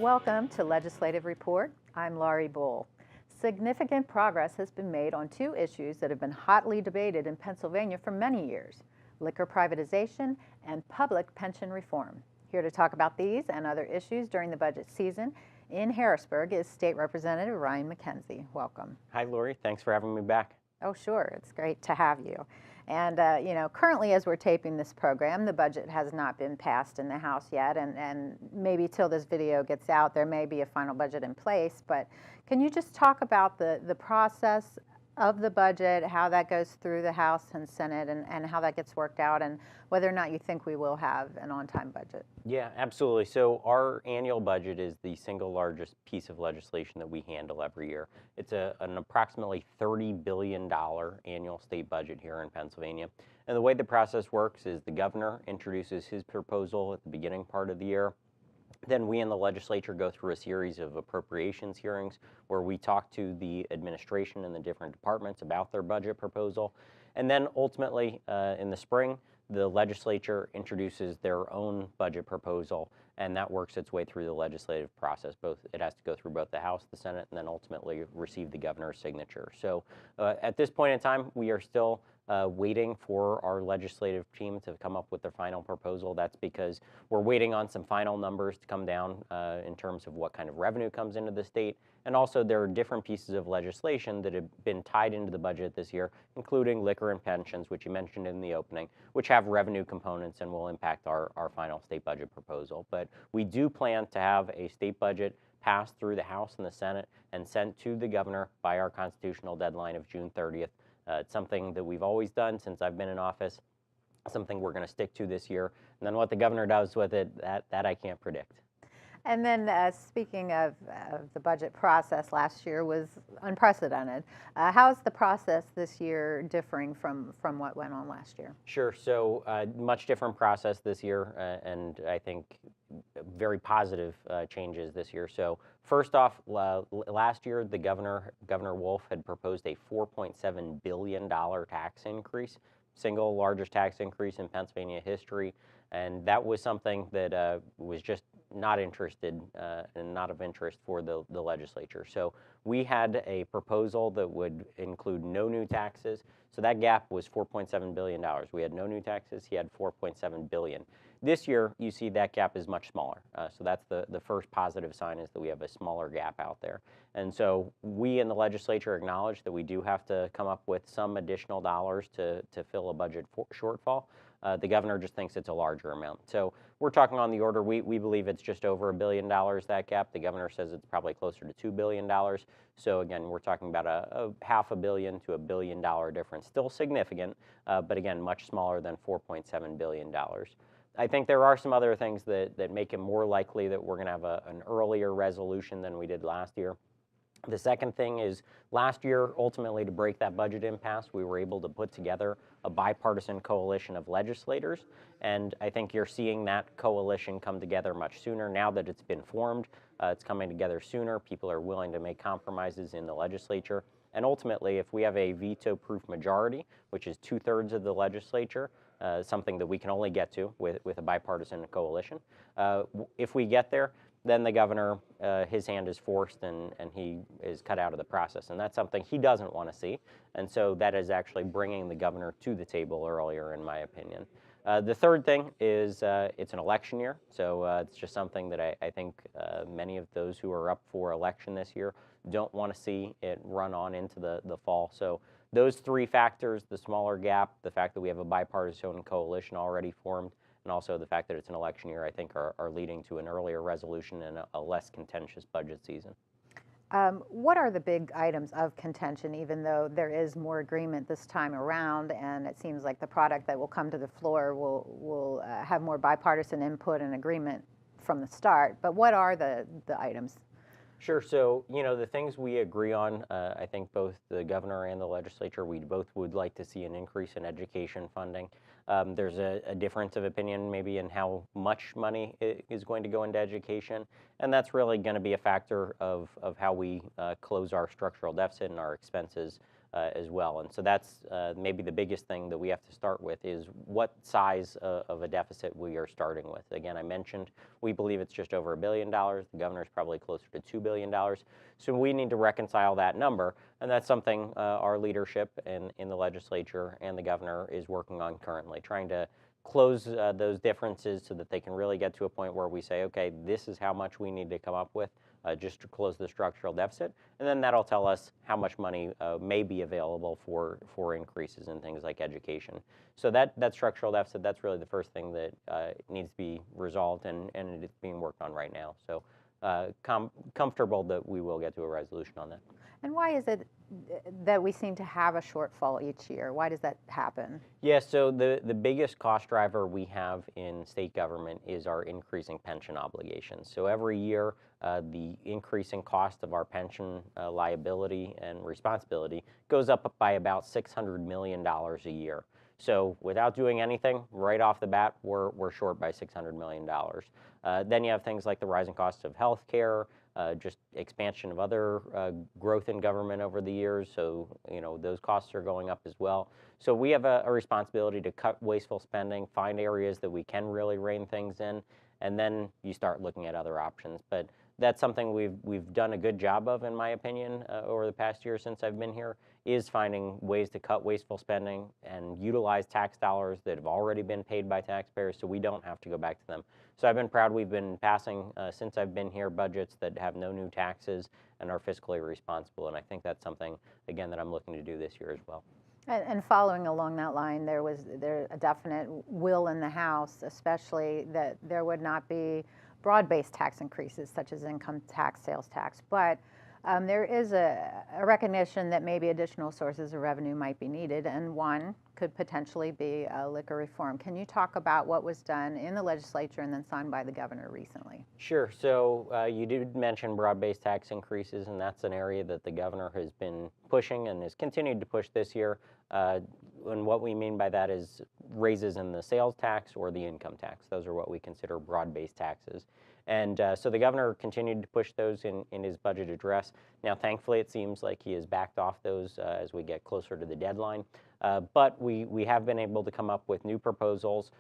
Welcome to Legislative Report. I'm Laurie Bull. Significant progress has been made on two issues that have been hotly debated in Pennsylvania for many years: liquor privatization and public pension reform. Here to talk about these and other issues during the budget season in Harrisburg is State Representative Ryan Mackenzie. Welcome. Hi, Laurie. Thanks for having me back. Oh, sure. It's great to have you. And, currently as we're taping this program, the budget has not been passed in the House yet, and maybe till this video gets out, there may be a final budget in place. But can you just talk about the process of the budget, how that goes through the House and Senate, and how that gets worked out, and whether or not you think we will have an on-time budget? Yeah, absolutely. So our annual budget is the single largest piece of legislation that we handle every year. It's an approximately $30 billion annual state budget here in Pennsylvania. And the way the process works is the governor introduces his proposal at the beginning part of the year. Then we in the legislature go through a series of appropriations hearings where we talk to the administration and the different departments about their budget proposal. And then ultimately in the spring, the legislature introduces their own budget proposal, and that works its way through the legislative process. It has to go through both the House, the Senate, and then ultimately receive the governor's signature. So at this point in time, we are still waiting for our legislative team to come up with their final proposal. That's because we're waiting on some final numbers to come down in terms of what kind of revenue comes into the state. And also there are different pieces of legislation that have been tied into the budget this year, including liquor and pensions, which you mentioned in the opening, which have revenue components and will impact our final state budget proposal. But we do plan to have a state budget passed through the House and the Senate and sent to the governor by our constitutional deadline of June 30th. It's something that we've always done since I've been in office, something we're going to stick to this year. And then what the governor does with it, that I can't predict. And then speaking of the budget process, last year was unprecedented. How is the process this year differing from what went on last year? Sure. So much different process this year, and I think very positive changes this year. So first off, last year, the Governor Wolf had proposed a $4.7 billion tax increase, single largest tax increase in Pennsylvania history. And that was something that was just not interested and not of interest for the legislature. So we had a proposal that would include no new taxes. So that gap was $4.7 billion. We had no new taxes. He had $4.7 billion. This year, you see that gap is much smaller. So that's the first positive sign, is that we have a smaller gap out there. And so we in the legislature acknowledge that we do have to come up with some additional dollars to fill a budget shortfall. The governor just thinks it's a larger amount. So we're talking on the order, we believe it's just over $1 billion, that gap. The governor says it's probably closer to $2 billion. So again, we're talking about a $500 million to $1 billion difference. Still significant, but again, much smaller than $4.7 billion. I think there are some other things that make it more likely that we're going to have an earlier resolution than we did last year. The second thing is, last year, ultimately, to break that budget impasse, we were able to put together a bipartisan coalition of legislators, and I think you're seeing that coalition come together much sooner. Now that it's been formed, it's coming together sooner. People are willing to make compromises in the legislature, and ultimately, if we have a veto-proof majority, which is 2/3 of the legislature, something that we can only get to with a bipartisan coalition, if we get there, then the governor, his hand is forced and he is cut out of the process. And that's something he doesn't want to see. And so that is actually bringing the governor to the table earlier, in my opinion. The third thing is it's an election year. So it's just something that I think many of those who are up for election this year don't want to see it run on into the fall. So those three factors, the smaller gap, the fact that we have a bipartisan coalition already formed, and also the fact that it's an election year, I think are leading to an earlier resolution and a less contentious budget season. What are the big items of contention, even though there is more agreement this time around, and it seems like the product that will come to the floor will have more bipartisan input and agreement from the start? But what are the items? Sure. So, the things we agree on, I think both the governor and the legislature, we both would like to see an increase in education funding. There's a difference of opinion maybe in how much money is going to go into education, and that's really going to be a factor of how we close our structural deficit and our expenses as well. And so that's maybe the biggest thing that we have to start with is what size of a deficit we are starting with. Again, I mentioned we believe it's just over $1 billion. The governor's probably closer to $2 billion. So we need to reconcile that number, and that's something our leadership in the legislature and the governor is working on currently, trying to close those differences so that they can really get to a point where we say, okay, this is how much we need to come up with just to close the structural deficit, and then that'll tell us how much money may be available for increases in things like education. So that structural deficit, that's really the first thing that needs to be resolved, and it's being worked on right now. So comfortable that we will get to a resolution on that. And why is it that we seem to have a shortfall each year? Why does that happen? Yeah, so the biggest cost driver we have in state government is our increasing pension obligations. So every year, the increasing cost of our pension liability and responsibility goes up by about $600 million a year. So without doing anything, right off the bat, we're short by $600 million. Then you have things like the rising cost of health care, just expansion of other growth in government over the years. So, those costs are going up as well. So we have a responsibility to cut wasteful spending, find areas that we can really rein things in, and then you start looking at other options. But that's something we've done a good job of, in my opinion, over the past year since I've been here, is finding ways to cut wasteful spending and utilize tax dollars that have already been paid by taxpayers so we don't have to go back to them. So I've been proud we've been passing, since I've been here, budgets that have no new taxes and are fiscally responsible, and I think that's something, again, that I'm looking to do this year as well. And following along that line, there a definite will in the House, especially that there would not be broad-based tax increases such as income tax, sales tax, but there is a recognition that maybe additional sources of revenue might be needed, and one could potentially be liquor reform. Can you talk about what was done in the legislature and then signed by the governor recently? Sure. So you did mention broad-based tax increases, and that's an area that the governor has been pushing and has continued to push this year. And what we mean by that is raises in the sales tax or the income tax. Those are what we consider broad-based taxes. And so the governor continued to push those in his budget address. Now, thankfully, it seems like he has backed off those as we get closer to the deadline. But we have been able to come up with new proposals,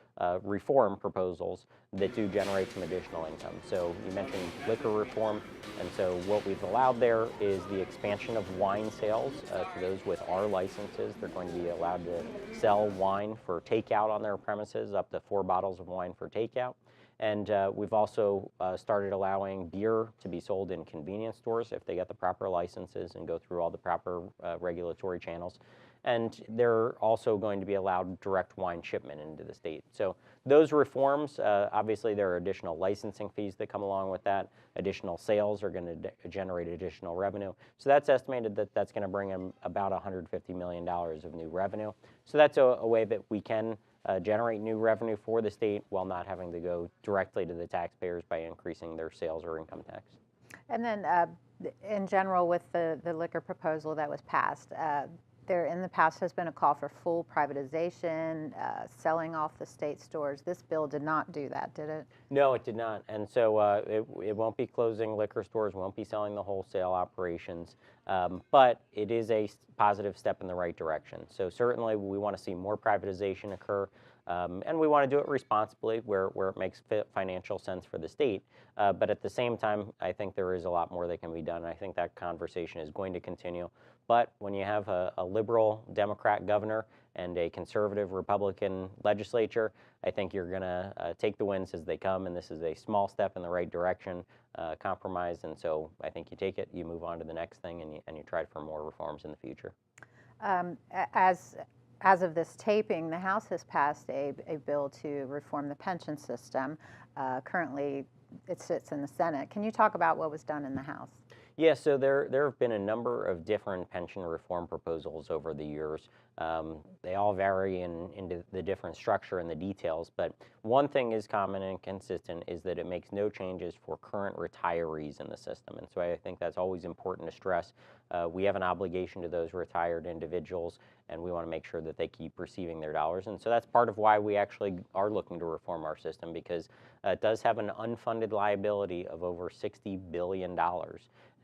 reform proposals, that do generate some additional income. So you mentioned liquor reform, and so what we've allowed there is the expansion of wine sales to those with our licenses. They're going to be allowed to sell wine for takeout on their premises, up to 4 bottles of wine for takeout. And we've also started allowing beer to be sold in convenience stores if they get the proper licenses and go through all the proper regulatory channels. And they're also going to be allowed direct wine shipment into the state. So those reforms, obviously there are additional licensing fees that come along with that. Additional sales are going to generate additional revenue. So that's estimated that that's going to bring in about $150 million of new revenue. So that's a way that we can generate new revenue for the state while not having to go directly to the taxpayers by increasing their sales or income tax. And then in general, with the liquor proposal that was passed, there in the past has been a call for full privatization, selling off the state stores. This bill did not do that, did it? No, it did not. And so it won't be closing liquor stores, won't be selling the wholesale operations, but it is a positive step in the right direction. So certainly we want to see more privatization occur, and we want to do it responsibly where it makes financial sense for the state. But at the same time, I think there is a lot more that can be done. And I think that conversation is going to continue. But when you have a liberal Democrat governor and a conservative Republican legislature, I think you're going to take the wins as they come, and this is a small step in the right direction, compromise, and so I think you take it, you move on to the next thing, and you try for more reforms in the future. As of this taping, the House has passed a bill to reform the pension system. Currently, it sits in the Senate. Can you talk about what was done in the House? Yeah, so there have been a number of different pension reform proposals over the years. They all vary in the different structure and the details, but one thing is common and consistent is that it makes no changes for current retirees in the system. And so I think that's always important to stress. We have an obligation to those retired individuals, and we want to make sure that they keep receiving their dollars. And so that's part of why we actually are looking to reform our system, because it does have an unfunded liability of over $60 billion.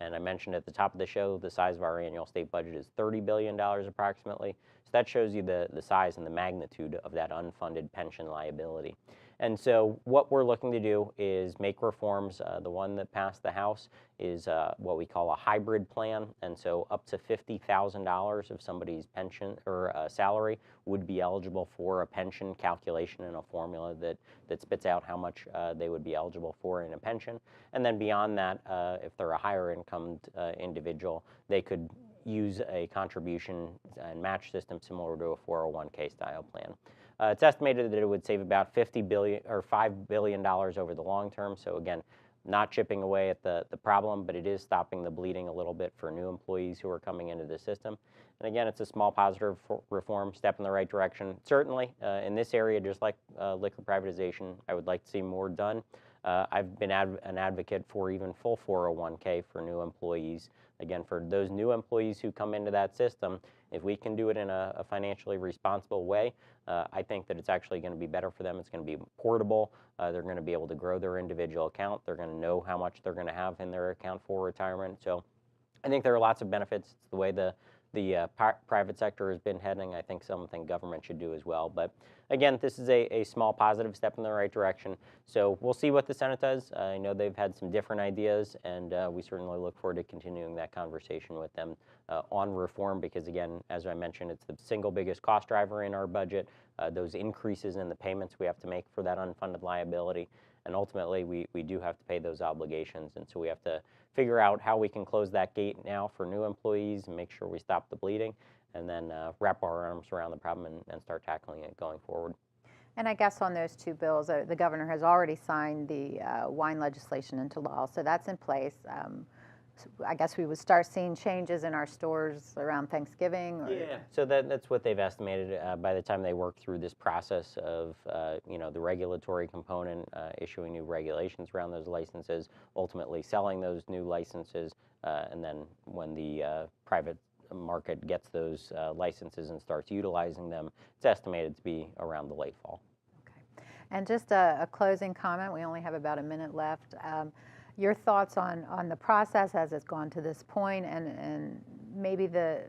And I mentioned at the top of the show, the size of our annual state budget is $30 billion approximately. So that shows you the size and the magnitude of that unfunded pension liability. And so what we're looking to do is make reforms. The one that passed the House is what we call a hybrid plan. And so up to $50,000 of somebody's pension or salary would be eligible for a pension calculation and a formula that spits out how much they would be eligible for in a pension. And then beyond that, if they're a higher income individual, they could use a contribution and match system similar to a 401k style plan. It's estimated that it would save about $50 billion or $5 billion over the long term. So again, not chipping away at the problem, but it is stopping the bleeding a little bit for new employees who are coming into the system. And again, it's a small positive reform, step in the right direction. Certainly, in this area, just like liquor privatization, I would like to see more done. I've been an advocate for even full 401k for new employees. Again, for those new employees who come into that system, if we can do it in a financially responsible way, I think that it's actually going to be better for them. It's going to be portable. They're going to be able to grow their individual account. They're going to know how much they're going to have in their account for retirement. So I think there are lots of benefits. It's the way the private sector has been heading. I think something government should do as well. But again, this is a small positive step in the right direction. So we'll see what the Senate does. I know they've had some different ideas, and we certainly look forward to continuing that conversation with them on reform because, again, as I mentioned, it's the single biggest cost driver in our budget, those increases in the payments we have to make for that unfunded liability. And ultimately, we do have to pay those obligations. And so we have to figure out how we can close that gate now for new employees and make sure we stop the bleeding and then wrap our arms around the problem and start tackling it going forward. And I guess on those two bills, the governor has already signed the wine legislation into law, so that's in place. I guess we would start seeing changes in our stores around Thanksgiving. Or... Yeah. So that's what they've estimated by the time they work through this process of the regulatory component, issuing new regulations around those licenses, ultimately selling those new licenses, and then when the private market gets those licenses and starts utilizing them, it's estimated to be around the late fall. Okay. And just a closing comment. We only have about a minute left. Your thoughts on the process as it's gone to this point, and maybe the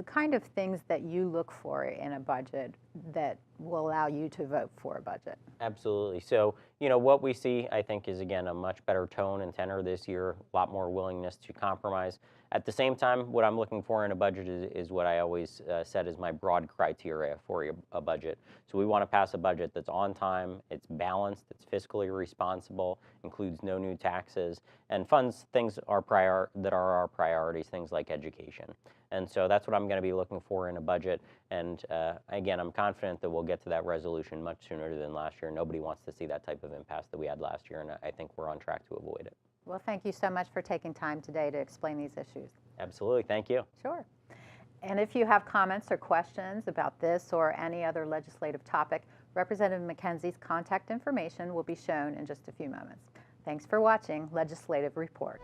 kind of things that you look for in a budget that will allow you to vote for a budget. Absolutely. So, what we see, I think, is, again, a much better tone and tenor this year, a lot more willingness to compromise. At the same time, what I'm looking for in a budget is what I always said is my broad criteria for a budget. So we want to pass a budget that's on time, it's balanced, it's fiscally responsible, includes no new taxes, and funds things that are our priorities, things like education. And so that's what I'm going to be looking for in a budget. And again, I'm confident that we'll get to that resolution much sooner than last year. Nobody wants to see that type of impasse that we had last year, and I think we're on track to avoid it. Well, thank you so much for taking time today to explain these issues. Absolutely. Thank you. Sure. And if you have comments or questions about this or any other legislative topic, Representative Mackenzie's contact information will be shown in just a few moments. Thanks for watching Legislative Report.